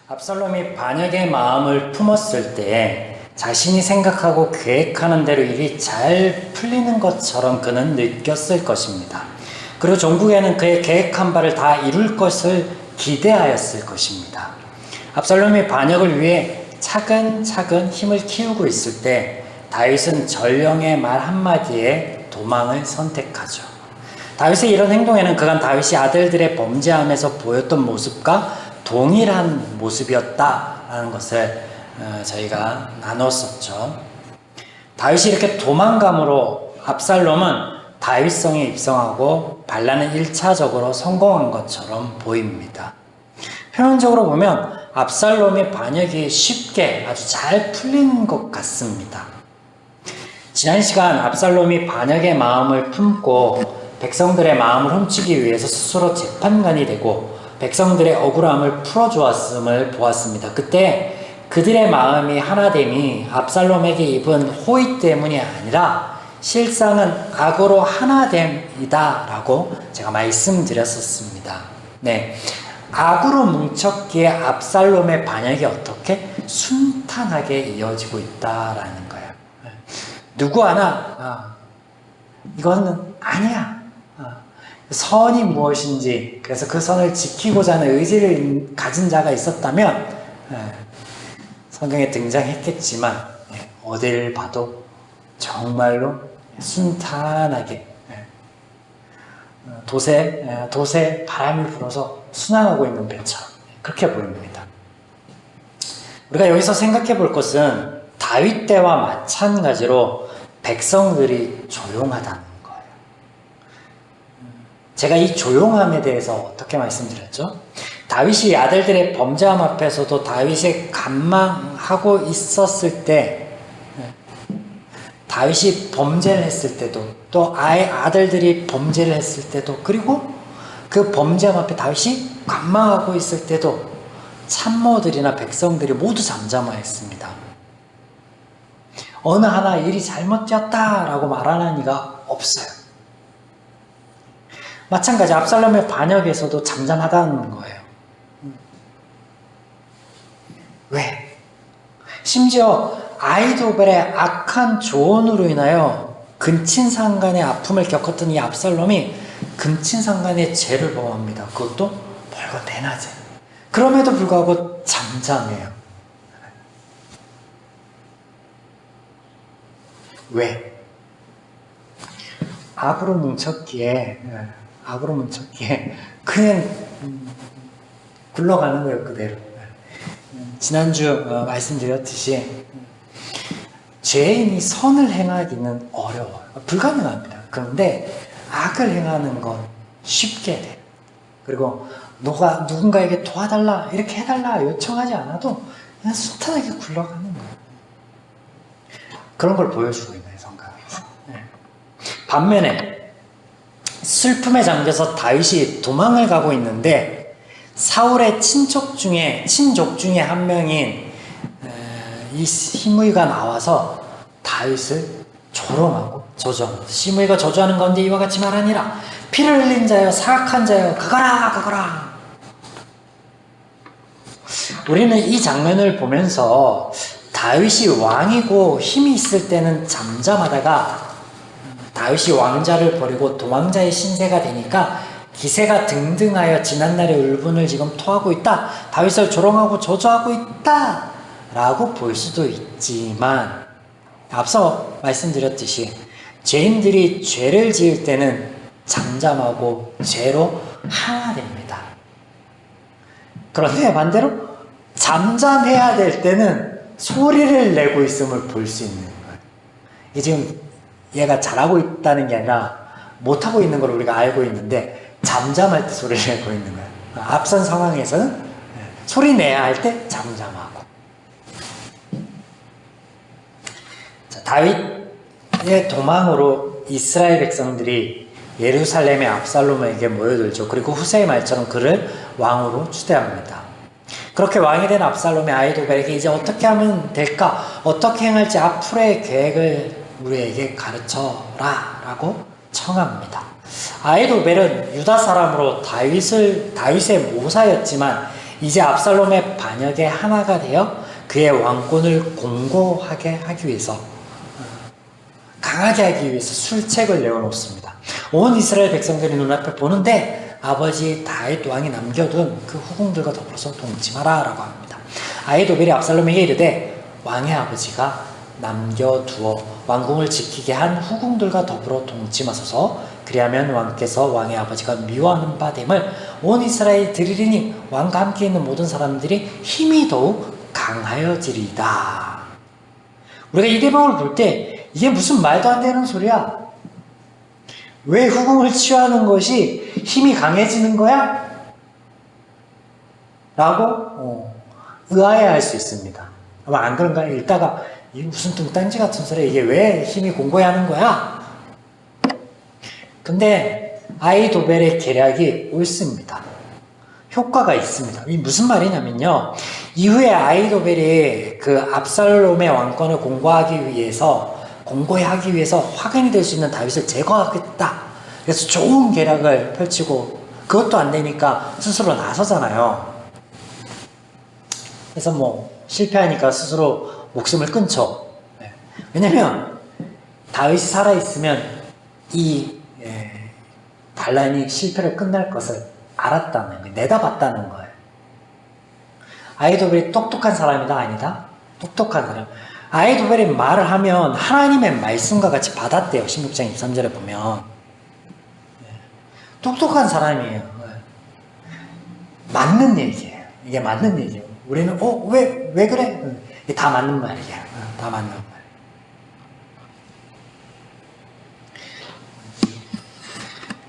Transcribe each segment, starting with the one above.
압살롬이 반역의 마음을 품었을 때 자신이 생각하고 계획하는 대로 일이 잘 풀리는 것처럼 그는 느꼈을 것입니다. 그리고 종국에는 그의 계획한 바를 다 이룰 것을 기대하였을 것입니다. 압살롬이 반역을 위해 차근차근 힘을 키우고 있을 때 다윗은 전령의 말 한마디에 도망을 선택하죠. 다윗의 이런 행동에는 그간 다윗이 아들들의 범죄함에서 보였던 모습과 동일한 모습이었다라는 것을 저희가 나눴었죠. 다윗이 이렇게 도망감으로 압살롬은 다윗성에 입성하고 반란은 1차적으로 성공한 것처럼 보입니다. 표면적으로 보면 압살롬의 반역이 쉽게 아주 잘 풀린 것 같습니다. 지난 시간 압살롬이 반역의 마음을 품고 백성들의 마음을 훔치기 위해서 스스로 재판관이 되고 백성들의 억울함을 풀어주었음을 보았습니다. 그때 그들의 마음이 하나됨이 압살롬에게 입은 호의 때문이 아니라 실상은 악으로 하나됨이다 라고 제가 말씀드렸었습니다. 네, 악으로 뭉쳤기에 압살롬의 반역이 어떻게 순탄하게 이어지고 있다라는 거예요. 누구 하나 이거는 아니야. 선이 무엇인지, 그래서 그 선을 지키고자 하는 의지를 가진 자가 있었다면 성경에 등장했겠지만 어딜 봐도 정말로 순탄하게 돛에 바람이 불어서 순항하고 있는 배처럼 그렇게 보입니다. 우리가 여기서 생각해 볼 것은 다윗 때와 마찬가지로 백성들이 조용하다는 거예요. 제가 이 조용함에 대해서 어떻게 말씀드렸죠? 다윗이 아들들의 범죄함 앞에서도 다윗이 간망하고 있었을 때, 다윗이 범죄를 했을 때도, 또 아들들이 범죄를 했을 때도, 그리고 그 범죄함 앞에 다윗이 간망하고 있을 때도 참모들이나 백성들이 모두 잠잠하였습니다. 어느 하나 일이 잘못되었다라고 말하는 이가 없어요. 마찬가지 압살롬의 반역에서도 잠잠하다는 거예요. 왜? 심지어 아히도벨의 악한 조언으로 인하여 근친상간의 아픔을 겪었던 이 압살롬이 근친상간의 죄를 범합니다. 그것도 벌거 대낮에. 그럼에도 불구하고 잠잠해요. 왜? 악으로 뭉쳤기에 그냥 굴러가는 거예요. 그대로. 지난주 말씀드렸듯이 죄인이 선을 행하기는 어려워요. 불가능합니다. 그런데 악을 행하는 건 쉽게 돼요. 그리고 누군가에게 도와달라, 이렇게 해달라 요청하지 않아도 그냥 순탄하게 굴러가는 거예요. 그런 걸 보여주고 있는 성경에서. 반면에 슬픔에 잠겨서 다윗이 도망을 가고 있는데 사울의 친족 중에 한 명인 이 시므이가 나와서 다윗을 조롱하고 저주합니다. 시므이가 저주하는 가운데 이와 같이 말하니라. 피를 흘린 자여, 사악한 자여, 가거라. 우리는 이 장면을 보면서 다윗이 왕이고 힘이 있을 때는 잠잠하다가 다윗이 왕자를 버리고 도망자의 신세가 되니까 기세가 등등하여 지난날의 울분을 지금 토하고 있다. 다윗을 조롱하고 저주하고 있다. 라고 볼 수도 있지만 앞서 말씀드렸듯이 죄인들이 죄를 지을 때는 잠잠하고 죄로 하나됩니다. 그런데 반대로 잠잠해야 될 때는 소리를 내고 있음을 볼 수 있는 거예요. 이게 지금 얘가 잘하고 있다는 게 아니라 못하고 있는 걸 우리가 알고 있는데 잠잠할 때 소리를 내고 있는 거예요. 앞선 상황에서는 소리 내야 할 때 잠잠하고. 자, 다윗의 도망으로 이스라엘 백성들이 예루살렘의 압살롬에게 모여들죠. 그리고 후세의 말처럼 그를 왕으로 추대합니다. 그렇게 왕이 된 압살롬이 아히도벨에게 이제 어떻게 하면 될까? 어떻게 행할지 앞으로의 계획을 우리에게 가르쳐라 라고 청합니다. 아히도벨은 유다 사람으로 다윗의 모사였지만 이제 압살롬의 반역의 하나가 되어 그의 왕권을 공고하게 하기 위해서, 강하게 하기 위해서 술책을 내어놓습니다. 온 이스라엘 백성들이 눈앞에 보는데 아버지 다윗 왕이 남겨둔 그 후궁들과 더불어서 동침하라 라고 합니다. 아히도벨이 압살롬에게 이르되 왕의 아버지가 남겨두어 왕궁을 지키게 한 후궁들과 더불어 동침하소서. 그리하면 왕께서 왕의 아버지가 미워하는 바 됨을 온 이스라엘이 들으리니 왕과 함께 있는 모든 사람들이 힘이 더욱 강하여지리이다. 우리가 이 대목을 볼 때 이게 무슨 말도 안 되는 소리야? 왜 후궁을 취하는 것이 힘이 강해지는 거야? 라고 의아해할 수 있습니다. 아마 안 그런가? 읽다가 이게 무슨 뚱딴지 같은 소리야? 이게 왜 힘이 공고해야 하는 거야? 근데 아히도벨의 계략이 옳습니다. 효과가 있습니다. 이게 무슨 말이냐면요. 이후에 아히도벨이 그 압살롬의 왕권을 공고히 하기 위해서 화근이 될 수 있는 다윗을 제거하겠다. 그래서 좋은 계략을 펼치고 그것도 안 되니까 스스로 나서잖아요. 그래서 뭐 실패하니까 스스로 목숨을 끊죠. 왜냐면 다윗이 살아있으면 이 반란이 실패로 끝날 것을 알았다는 거예요. 내다봤다는 거예요. 아히도벨이 똑똑한 사람이다? 아니다? 똑똑한 사람. 아히도벨이 말을 하면 하나님의 말씀과 같이 받았대요. 16장 23절에 보면. 똑똑한 사람이에요. 맞는 얘기예요. 이게 맞는 얘기예요. 우리는 왜 그래? 이게 다 맞는 말이야. 다 맞는 말.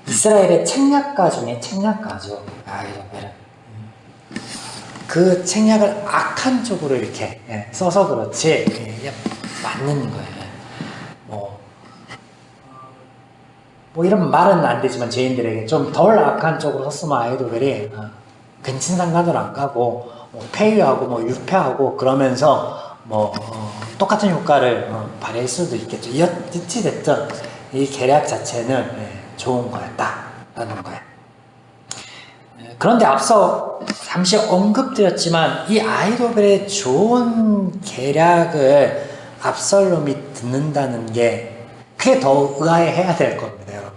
이스라엘의 책략가 중에 책략가죠. 아히도벨은. 그 책략을 악한 쪽으로 이렇게 써서 그렇지 이게 맞는 거예요. 뭐 이런 말은 안 되지만 죄인들에게 좀 덜 악한 쪽으로 썼으면 아히도벨이 근친상간으로 안 가고 폐위하고 유폐하고 그러면서 똑같은 효과를 발휘할 수도 있겠죠. 어찌 됐든 이 계략 자체는 좋은 거였다라는 거예요. 그런데 앞서 잠시 언급드렸지만 이 아히도벨의 좋은 계략을 압살롬이 듣는다는 게 그게 더 의아해해야 될 겁니다, 여러분.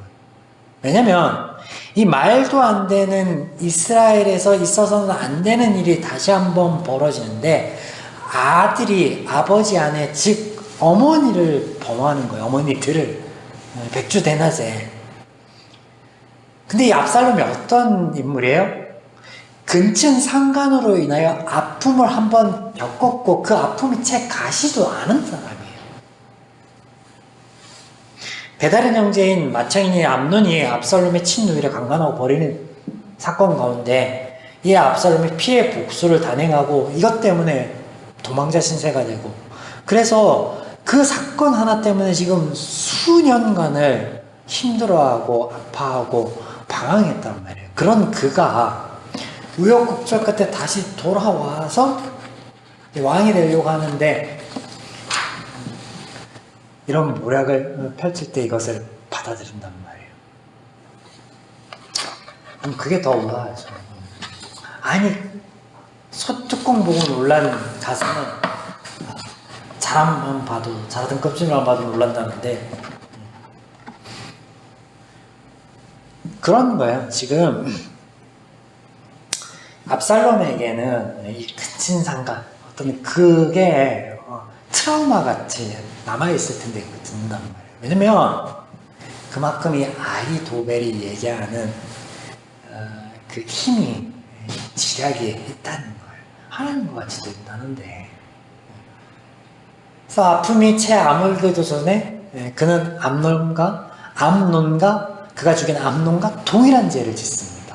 왜냐면 이 말도 안 되는 이스라엘에서 있어서는 안 되는 일이 다시 한번 벌어지는데 아들이 아버지 아내 즉 어머니를 범하는 거예요. 어머니들을 백주대낮에. 근데 이 압살롬이 어떤 인물이에요? 근친상간으로 인하여 아픔을 한번 겪었고 그 아픔이 채 가시도 않은 사람이에요. 배다른 형제인 맏형인이 암논이 압살롬의 친누이를 강간하고 버리는 사건 가운데 이 압살롬이 피해 복수를 단행하고 이것 때문에 도망자 신세가 되고 그래서 그 사건 하나 때문에 지금 수년간을 힘들어하고 아파하고 방황했단 말이에요. 그런 그가 우여곡절 끝에 다시 돌아와서 왕이 되려고 하는데 이런 모략을 펼칠 때 이것을 받아들인단 말이에요. 그럼 그게 더 우아하죠. 아니 소뚜껑 보고 놀란 가슴은 사람만 봐도 잘하던 껍질만 봐도 놀란다는데 그런 거예요. 지금 압살롬에게는 이 근친상간 어떤 그게 트라우마 같이 남아있을 텐데 그거 듣는단 말이에요. 왜냐면 그만큼 이 아히도벨이 얘기하는 그 힘이 지략이 있다는 걸 하나님과 같이 듣는다는데 그래서 아픔이 채 아물기도 전에 그는 암논과 그가 죽인 암논과 동일한 죄를 짓습니다.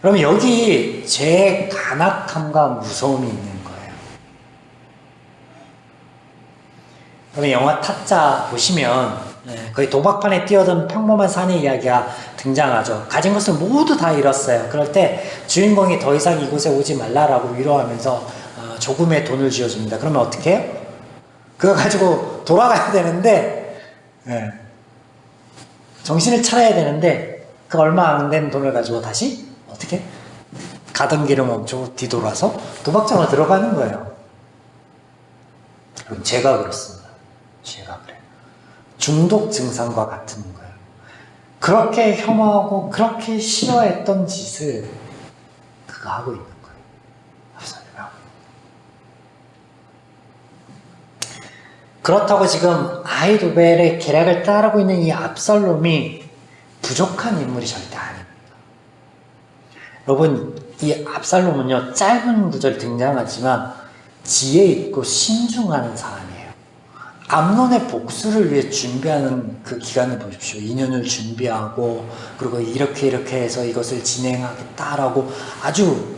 그러면 여기 죄의 간악함과 무서움이 있는 거예요. 그러면 영화 타짜 보시면 거의 도박판에 뛰어든 평범한 사내 이야기가 등장하죠. 가진 것을 모두 다 잃었어요. 그럴 때 주인공이 더 이상 이곳에 오지 말라라고 위로하면서 조금의 돈을 쥐어줍니다. 그러면 어떻게 해요? 그거 가지고 돌아가야 되는데 정신을 차려야 되는데 그 얼마 안 된 돈을 가지고 다시 어떻게 가던 길을 멈추고 뒤돌아서 도박장을 들어가는 거예요. 제가 그렇습니다. 제가 그래요. 중독 증상과 같은 거예요. 그렇게 혐오하고 그렇게 싫어했던 짓을 그가 하고 있는 거예요. 그렇다고 지금 아히도벨의 계략을 따르고 있는 이 압살롬이 부족한 인물이 절대 아닙니다. 여러분, 이 압살롬은요, 짧은 구절 등장하지만 지혜 있고 신중한 사람이에요. 암논의 복수를 위해 준비하는 그 기간을 보십시오. 2년을 준비하고, 그리고 이렇게 해서 이것을 진행하겠다라고 아주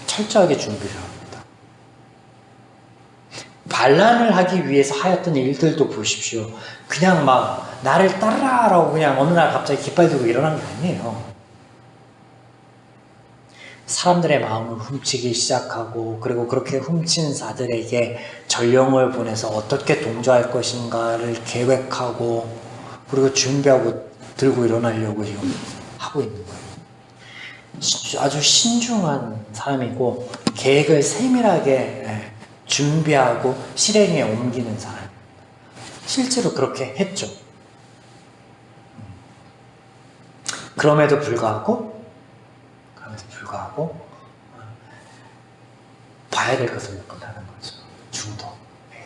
철저하게 준비를 합니다. 반란을 하기 위해서 하였던 일들도 보십시오. 그냥 막 나를 따르라라고 그냥 어느 날 갑자기 깃발 들고 일어난 게 아니에요. 사람들의 마음을 훔치기 시작하고, 그리고 그렇게 훔친 자들에게 전령을 보내서 어떻게 동조할 것인가를 계획하고, 그리고 준비하고 들고 일어나려고 지금 하고 있는 거예요. 아주 신중한 사람이고 계획을 세밀하게 준비하고 실행에 옮기는 사람. 실제로 그렇게 했죠. 그럼에도 불구하고 봐야 될 것을 몇 번 하는 거죠. 중독,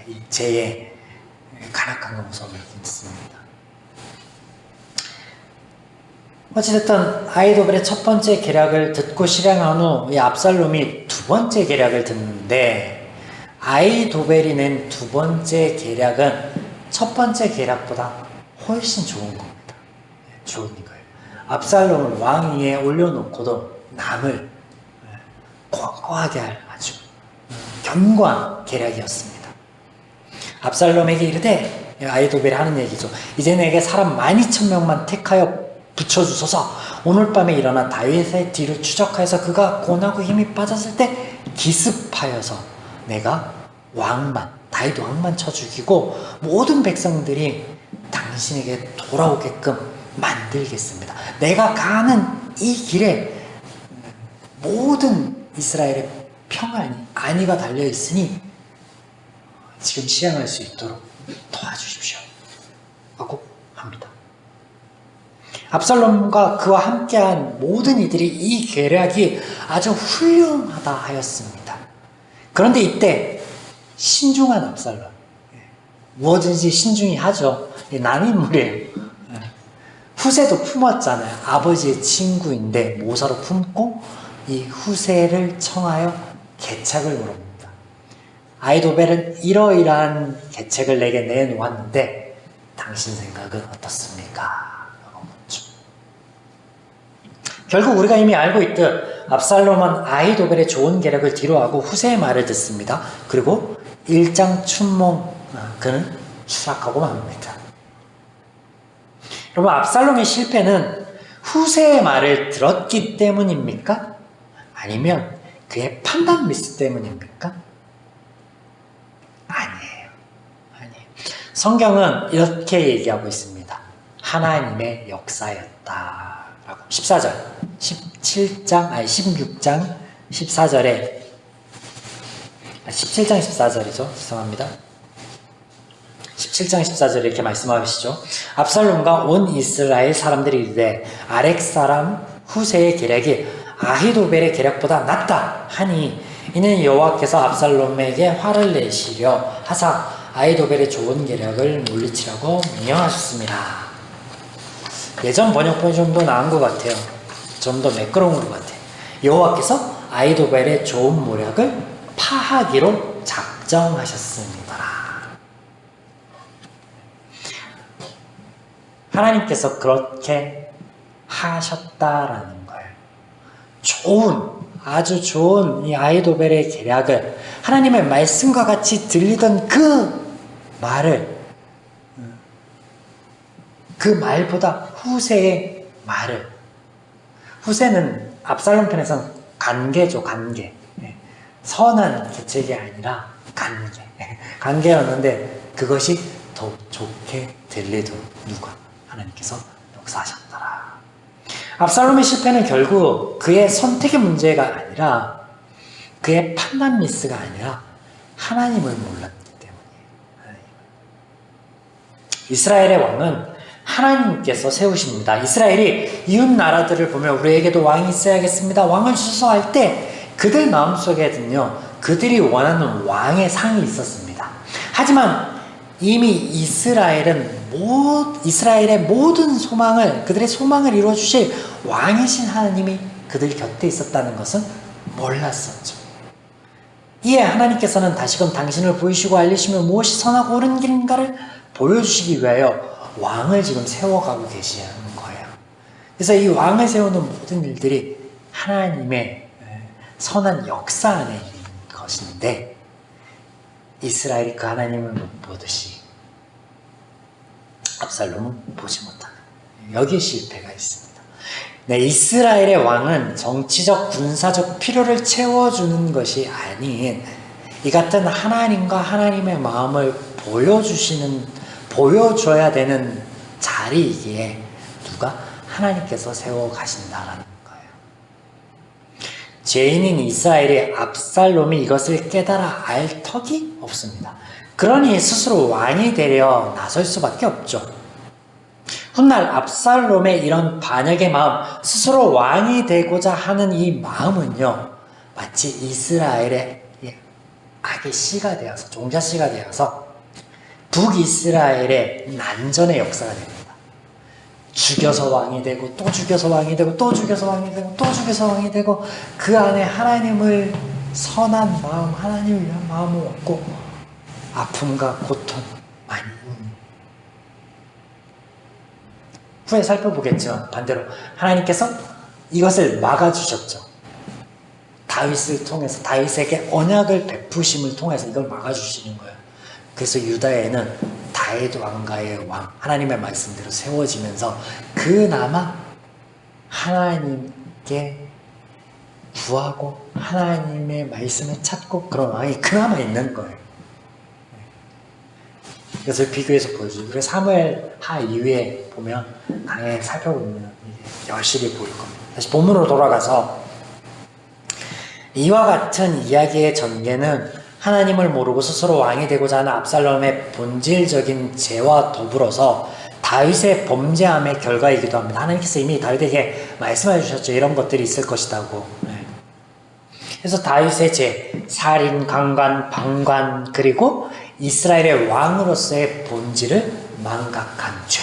이 죄의 간악한 모습을 있습니다. 어찌됐든 아히도벨의 첫 번째 계략을 듣고 실행한 후 이 압살롬이 두 번째 계략을 듣는데, 아히도벨이 낸 두 번째 계략은 첫 번째 계략보다 훨씬 좋은 겁니다. 좋은 거예요. 압살롬을 왕 위에 올려놓고도 남을 꽝꽝하게 할 아주 견고한 계략이었습니다. 압살롬에게 이르되, 아히도벨이 하는 얘기죠. 이제 내게 사람 12,000명만 택하여 붙여주소서. 오늘 밤에 일어나 다윗의 뒤를 추적하여서 그가 고나고 힘이 빠졌을 때 기습하여서 내가 다윗 왕만 쳐 죽이고 모든 백성들이 당신에게 돌아오게끔 만들겠습니다. 내가 가는 이 길에 모든 이스라엘의 평안이, 안위가 달려있으니 지금 시행할 수 있도록 도와주십시오 하고 합니다. 압살롬과 그와 함께한 모든 이들이 이 계략이 아주 훌륭하다 하였습니다. 그런데 이때 신중한 압살롬, 무엇든지 신중히 하죠. 난인물이에요. 후세도 품었잖아요. 아버지의 친구인데 모사로 품고 이 후세를 청하여 계책을 물어봅니다. 아히도벨은 이러이러한 계책을 내게 내놓았는데 당신 생각은 어떻습니까? 결국 우리가 이미 알고 있듯 압살롬은 아히도벨의 좋은 계략을 뒤로하고 후세의 말을 듣습니다. 그리고 일장춘몽, 그는 추락하고 맙니다. 여러분, 압살롬의 실패는 후세의 말을 들었기 때문입니까? 아니면 그의 판단 미스 때문입니까? 아니에요. 성경은 이렇게 얘기하고 있습니다. 하나님의 역사였다. 14절, 16장 14절에 17장 14절이죠. 죄송합니다. 17장 14절에 이렇게 말씀하시죠. 압살롬과 온 이스라엘 사람들이 이르되 아렉 사람 후세의 계략이 아히도벨의 계략보다 낫다 하니 이는 여호와께서 압살롬에게 화를 내시려 하사 아히도벨의 좋은 계략을 물리치라고 명령하셨습니다. 예전 번역본이 좀 더 나은 것 같아요. 좀 더 매끄러운 것 같아요. 여호와께서 아히도벨의 좋은 모략을 파하기로 작정하셨습니다. 하나님께서 그렇게 하셨다라는 거예요. 아주 좋은 이 아히도벨의 계략을, 하나님의 말씀과 같이 들리던 그 말을, 그 말보다 후세의 말을, 후세는 압살롬 편에서는 관계죠. 관계. 선한 계책이 아니라 관계였는데 그것이 더 좋게 들리도록 누가? 하나님께서 역사하셨더라. 압살롬의 실패는 결국 그의 선택의 문제가 아니라 그의 판단 미스가 아니라 하나님을 몰랐기 때문이에요. 이스라엘의 왕은 하나님께서 세우십니다. 이스라엘이 이웃 나라들을 보면 우리에게도 왕이 있어야겠습니다. 왕을 주소서 할 때 그들 마음속에는요, 그들이 원하는 왕의 상이 있었습니다. 하지만 이미 이스라엘의 모든 소망을, 그들의 소망을 이루어주실 왕이신 하나님이 그들 곁에 있었다는 것은 몰랐었죠. 이에 하나님께서는 다시금 당신을 보이시고 알리시며 무엇이 선하고 옳은 길인가를 보여주시기 위하여 왕을 지금 세워가고 계시는 거예요. 그래서 이 왕을 세우는 모든 일들이 하나님의 선한 역사 안에 있는 것인데, 이스라엘이 그 하나님을 못 보듯이 압살롬은 보지 못하는, 여기에 실패가 있습니다. 네, 이스라엘의 왕은 정치적 군사적 필요를 채워주는 것이 아닌 이 같은 하나님과 하나님의 마음을 보여줘야 되는 자리이기에 누가? 하나님께서 세워 가신다라는 거예요. 죄인인 이스라엘이 압살롬이 이것을 깨달아 알 턱이 없습니다. 그러니 스스로 왕이 되려 나설 수밖에 없죠. 훗날 압살롬의 이런 반역의 마음, 스스로 왕이 되고자 하는 이 마음은요, 마치 이스라엘의 악의 씨가 되어서, 종자씨가 되어서 북이스라엘의 난전의 역사가 됩니다. 죽여서 왕이 되고 또 죽여서 왕이 되고 또 죽여서 왕이 되고 또 죽여서 왕이 되고, 그 안에 하나님을 선한 마음, 하나님을 위한 마음을 얻고 아픔과 고통 많이 후에 살펴보겠지만, 반대로 하나님께서 이것을 막아주셨죠. 다윗을 통해서, 다윗에게 언약을 베푸심을 통해서 이걸 막아주시는 거예요. 그래서 유다에는 다윗 왕가의 왕, 하나님의 말씀대로 세워지면서 그나마 하나님께 구하고 하나님의 말씀을 찾고 그런 왕이 그나마 있는 거예요. 이것을 비교해서 보여주죠. 그래서 사무엘 하 이후에 보면 강에 살펴보면 여실히 보일 겁니다. 다시 본문으로 돌아가서, 이와 같은 이야기의 전개는 하나님을 모르고 스스로 왕이 되고자 하는 압살롬의 본질적인 죄와 더불어서 다윗의 범죄함의 결과이기도 합니다. 하나님께서 이미 다윗에게 말씀해 주셨죠. 이런 것들이 있을 것이라고. 그래서 다윗의 죄, 살인, 강간, 방관, 그리고 이스라엘의 왕으로서의 본질을 망각한 죄.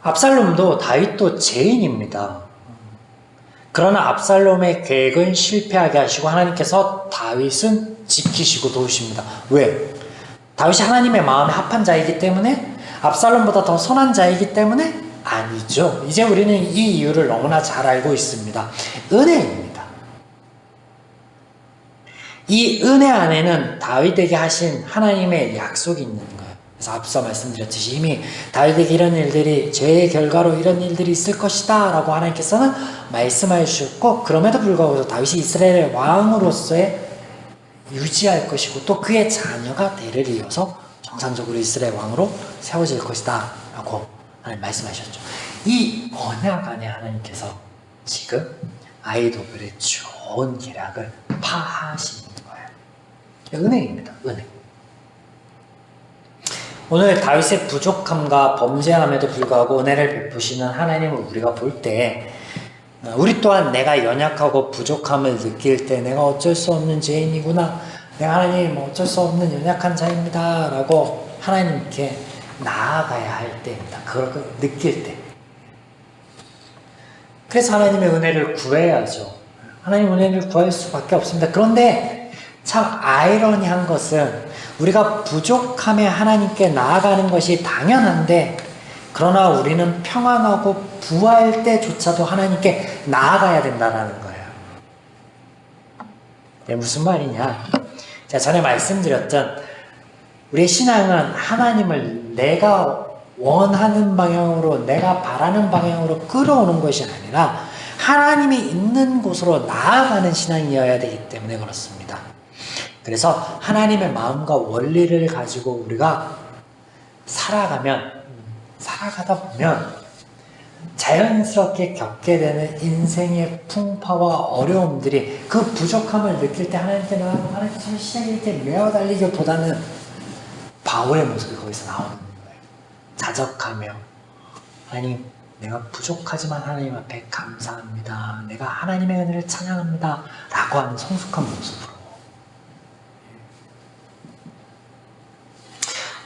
압살롬도 다윗도 죄인입니다. 그러나 압살롬의 계획은 실패하게 하시고 하나님께서 다윗은 지키시고 도우십니다. 왜? 다윗이 하나님의 마음에 합한 자이기 때문에? 압살롬보다 더 선한 자이기 때문에? 아니죠. 이제 우리는 이 이유를 너무나 잘 알고 있습니다. 은혜입니다. 이 은혜 안에는 다윗에게 하신 하나님의 약속이 있는 거예요. 그래서 앞서 말씀드렸듯이 이미 다윗에게 이런 일들이, 죄의 결과로 이런 일들이 있을 것이다 라고 하나님께서는 말씀해 주셨고, 그럼에도 불구하고 다윗이 이스라엘의 왕으로서의 유지할 것이고 또 그의 자녀가 대를 이어서 정상적으로 이스라엘 왕으로 세워질 것이다 라고 하나님 말씀하셨죠. 이 언약 안에 하나님께서 지금 아히도벨의 좋은 계략을 파하시는 거예요. 은혜입니다. 은혜. 오늘 다윗의 부족함과 범죄함에도 불구하고 은혜를 베푸시는 하나님을 우리가 볼 때, 우리 또한 내가 연약하고 부족함을 느낄 때 내가 어쩔 수 없는 죄인이구나, 내가 하나님 어쩔 수 없는 연약한 자입니다 라고 하나님께 나아가야 할 때입니다. 그걸 느낄 때. 그래서 하나님의 은혜를 구해야죠. 하나님 은혜를 구할 수밖에 없습니다. 그런데 참 아이러니한 것은 우리가 부족함에 하나님께 나아가는 것이 당연한데, 그러나 우리는 평안하고 부할 때조차도 하나님께 나아가야 된다는 거예요. 네, 무슨 말이냐? 제가 전에 말씀드렸던 우리의 신앙은 하나님을 내가 원하는 방향으로, 내가 바라는 방향으로 끌어오는 것이 아니라 하나님이 있는 곳으로 나아가는 신앙이어야 되기 때문에 그렇습니다. 그래서 하나님의 마음과 원리를 가지고 우리가 살아가면 살아가다 보면 자연스럽게 겪게 되는 인생의 풍파와 어려움들이 그 부족함을 느낄 때 하나님께 나아가고 하나님 참 시작에 이렇게 메어 달리기보다는 바울의 모습이 거기서 나오는 거예요. 자적하며 하나님 내가 부족하지만 하나님 앞에 감사합니다. 내가 하나님의 은혜를 찬양합니다. 라고 하는 성숙한 모습으로.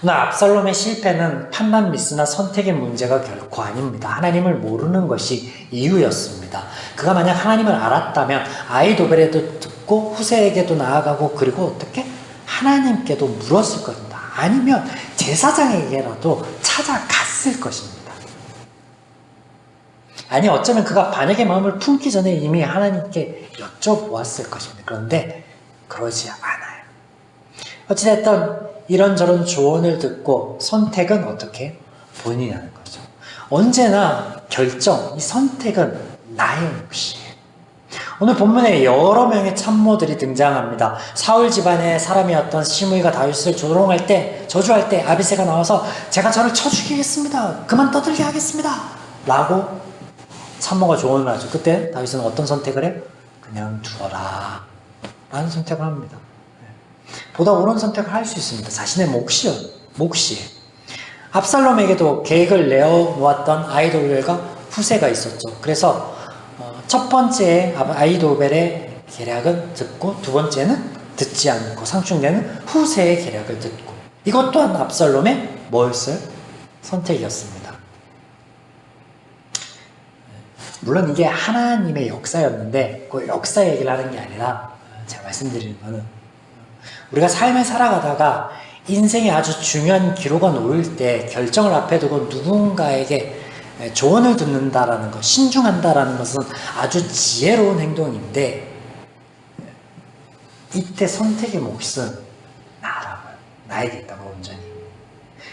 오늘 압살롬의 실패는 판단 미스나 선택의 문제가 결코 아닙니다. 하나님을 모르는 것이 이유였습니다. 그가 만약 하나님을 알았다면 아히도벨에도 듣고 후세에게도 나아가고 그리고 어떻게 하나님께도 물었을 것입니다. 아니면 제사장에게라도 찾아갔을 것입니다. 아니 어쩌면 그가 반역의 마음을 품기 전에 이미 하나님께 여쭤보았을 것입니다. 그런데 그러지 않아요. 어찌됐든 이런저런 조언을 듣고 선택은 어떻게? 본인이 하는 거죠. 언제나 결정, 이 선택은 나의 몫이에요. 오늘 본문에 여러 명의 참모들이 등장합니다. 사울 집안의 사람이었던 시므이가 다윗을 조롱할 때, 저주할 때 아비새가 나와서 제가 저를 쳐 죽이겠습니다. 그만 떠들게 하겠습니다. 라고 참모가 조언을 하죠. 그때 다윗은 어떤 선택을 해요? 그냥 두어라 라는 선택을 합니다. 보다 옳은 선택을 할 수 있습니다. 자신의 몫이에요. 압살롬에게도 계획을 내어놓았던 아히도벨과 후세가 있었죠. 그래서 첫 번째 아히도벨의 계략은 듣고 두 번째는 듣지 않고 상충되는 후세의 계략을 듣고 이것 또한 압살롬의 뭐였어요? 선택이었습니다. 물론 이게 하나님의 역사였는데 그 역사 얘기를 하는 게 아니라 제가 말씀드리는 거는 우리가 삶을 살아가다가 인생에 아주 중요한 기로가 놓일 때 결정을 앞에 두고 누군가에게 조언을 듣는다라는 것, 신중한다라는 것은 아주 지혜로운 행동인데 이때 선택의 몫은 나라고요. 나에게 있다고 온전히.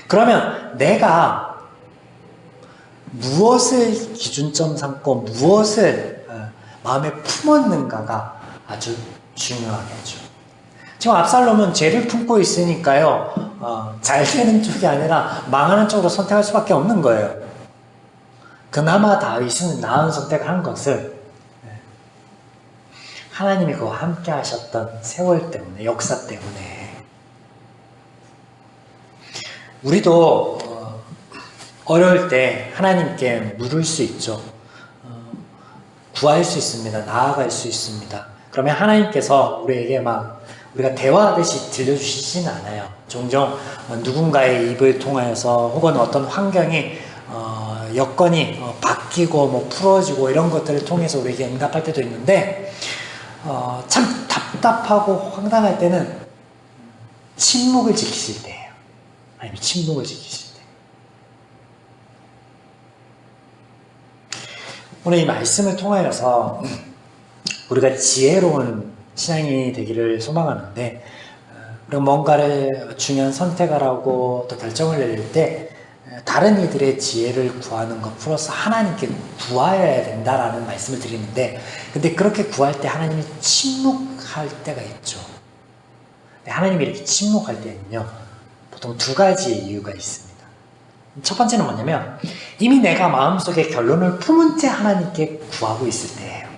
그러면 내가 무엇을 기준점 삼고 무엇을 마음에 품었는가가 아주 중요하겠죠. 지금 압살롬은 죄를 품고 있으니까요, 잘 되는 쪽이 아니라 망하는 쪽으로 선택할 수밖에 없는 거예요. 그나마 다윗은 나은 선택을 한 것은 하나님이 그와 함께 하셨던 세월 때문에, 역사 때문에. 우리도 어려울 때 하나님께 물을 수 있죠. 구할 수 있습니다. 나아갈 수 있습니다. 그러면 하나님께서 우리에게 우리가 대화하듯이 들려주시진 않아요. 종종 누군가의 입을 통하여서 혹은 어떤 환경이 여건이 바뀌고 풀어지고 이런 것들을 통해서 우리에게 응답할 때도 있는데 참 답답하고 황당할 때는 침묵을 지키실 때예요. 아니면 침묵을 지키실 때. 오늘 이 말씀을 통하여서 우리가 지혜로운 신앙이 되기를 소망하는데 우리가 뭔가를 중요한 선택을 하고 또 결정을 내릴 때 다른 이들의 지혜를 구하는 것 플러스 하나님께 구하여야 된다라는 말씀을 드리는데 근데 그렇게 구할 때 하나님이 침묵할 때가 있죠. 하나님이 이렇게 침묵할 때는요 보통 두 가지의 이유가 있습니다. 첫 번째는 뭐냐면 이미 내가 마음속에 결론을 품은 채 하나님께 구하고 있을 때예요.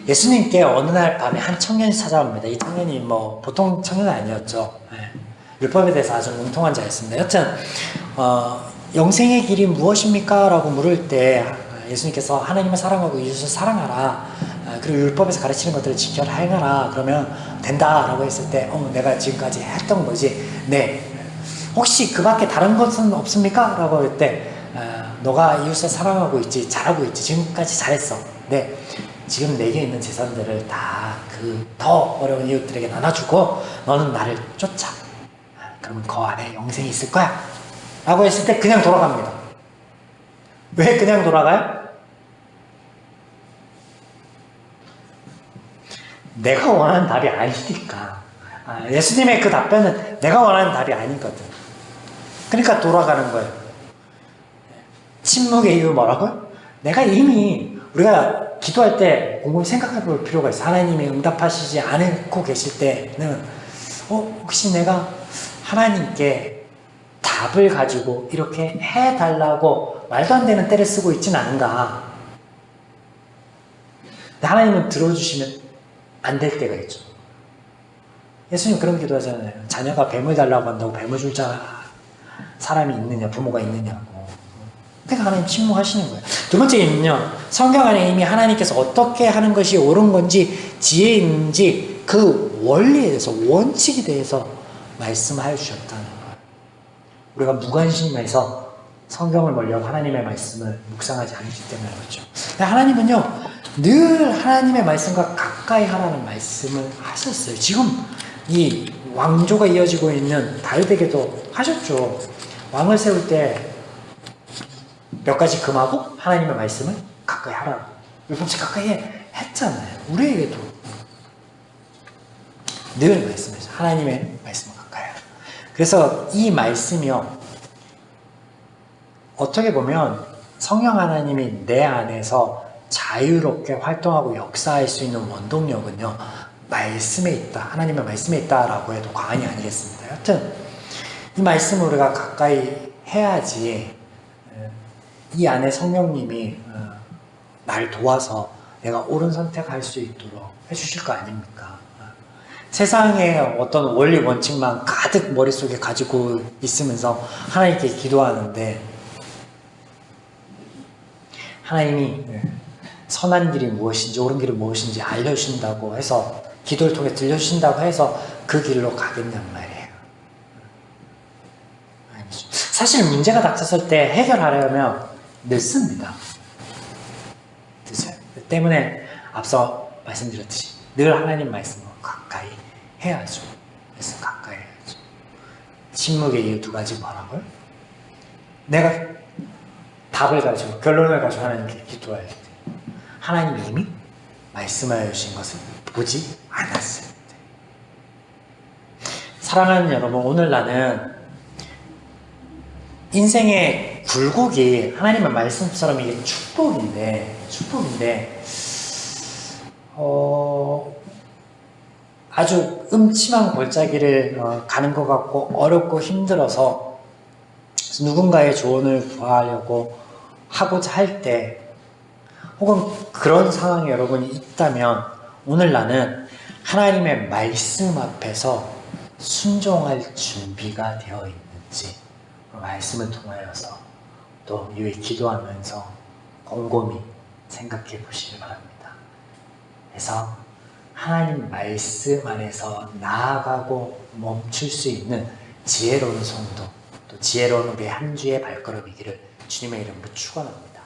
예수님께 어느 날 밤에 한 청년이 찾아옵니다. 이 청년이 보통 청년은 아니었죠. 율법에 대해서 아주 뭉통한 자였습니다. 여튼 영생의 길이 무엇입니까? 라고 물을 때 예수님께서 하나님을 사랑하고 이웃을 사랑하라. 그리고 율법에서 가르치는 것들을 지켜라 행하라. 그러면 된다 라고 했을 때 내가 지금까지 했던 거지. 네. 혹시 그 밖에 다른 것은 없습니까? 라고 할 때 너가 이웃을 사랑하고 있지. 잘하고 있지. 지금까지 잘했어. 네. 지금 내게 있는 재산들을 다 그 더 어려운 이웃들에게 나눠주고 너는 나를 쫓아. 그러면 그 안에 영생이 있을 거야. 라고 했을 때 그냥 돌아갑니다. 왜 그냥 돌아가요? 내가 원하는 답이 아니니까. 예수님의 그 답변은 내가 원하는 답이 아니거든. 그러니까 돌아가는 거예요. 침묵의 이유 뭐라고요? 내가 이미 우리가 기도할 때 곰곰이 생각해 볼 필요가 있어. 하나님이 응답하시지 않고 계실 때는 혹시 내가 하나님께 다 답을 가지고 이렇게 해달라고 말도 안 되는 때를 쓰고 있진 않은가. 근데 하나님은 들어주시면 안 될 때가 있죠. 예수님 그런 기도 하잖아요. 자녀가 뱀을 달라고 한다고 뱀을 줄 사람이 있느냐, 부모가 있느냐고. 그러니까 하나님 침묵하시는 거예요. 두 번째는요, 성경 안에 이미 하나님께서 어떻게 하는 것이 옳은 건지, 지혜 있는지 그 원리에 대해서, 원칙에 대해서 말씀하여 주셨다는 거예요. 우리가 무관심해서 성경을 멀리하고 하나님의 말씀을 묵상하지 않기 때문에 그렇죠. 하나님은요, 늘 하나님의 말씀과 가까이 하라는 말씀을 하셨어요. 지금 이 왕조가 이어지고 있는 다윗에게도 하셨죠. 왕을 세울 때 몇 가지 금하고 하나님의 말씀을 가까이 하라고. 일본체 가까이 했잖아요. 우리에게도 늘 말씀하죠. 하나님의 말씀을 가까이 하라. 그래서 이 말씀이요, 어떻게 보면 성령 하나님이 내 안에서 자유롭게 활동하고 역사할 수 있는 원동력은요, 말씀에 있다, 하나님의 말씀에 있다라고 해도 과언이 아니겠습니다. 여튼 이 말씀을 우리가 가까이 해야지 이 안에 성령님이 날 도와서 내가 옳은 선택할 수 있도록 해주실 거 아닙니까? 세상에 어떤 원리 원칙만 가득 머릿속에 가지고 있으면서 하나님께 기도하는데 하나님이 선한 길이 무엇인지 옳은 길이 무엇인지 알려주신다고 해서, 기도를 통해 들려주신다고 해서 그 길로 가겠냔 말이에요. 사실 문제가 닥쳤을 때 해결하려면 늦습니다. 늦어요. 때문에 앞서 말씀드렸듯이 늘 하나님 말씀을 가까이 해야죠. 그래서 가까이 해야죠. 침묵의 이유 두 가지 뭐라고요? 내가 답을 가지고, 결론을 가지고 하나님께 기도해야 돼. 하나님이 이미 말씀하여 주신 것을 보지 않았을 때. 사랑하는 여러분, 오늘 나는 인생의 굴곡이 하나님의 말씀처럼 이게 축복인데 아주 음침한 골짜기를 가는 것 같고 어렵고 힘들어서 누군가의 조언을 구하려고 하고자 할 때, 혹은 그런 상황에 여러분이 있다면 오늘 나는 하나님의 말씀 앞에서 순종할 준비가 되어 있는지 말씀을 통하여서 또 이외 기도하면서 곰곰이 생각해 보시기 바랍니다. 그래서 하나님 말씀 안에서 나아가고 멈출 수 있는 지혜로운 성도, 또 지혜로운 우리 한 주의 발걸음이기를 주님의 이름으로 축원합니다.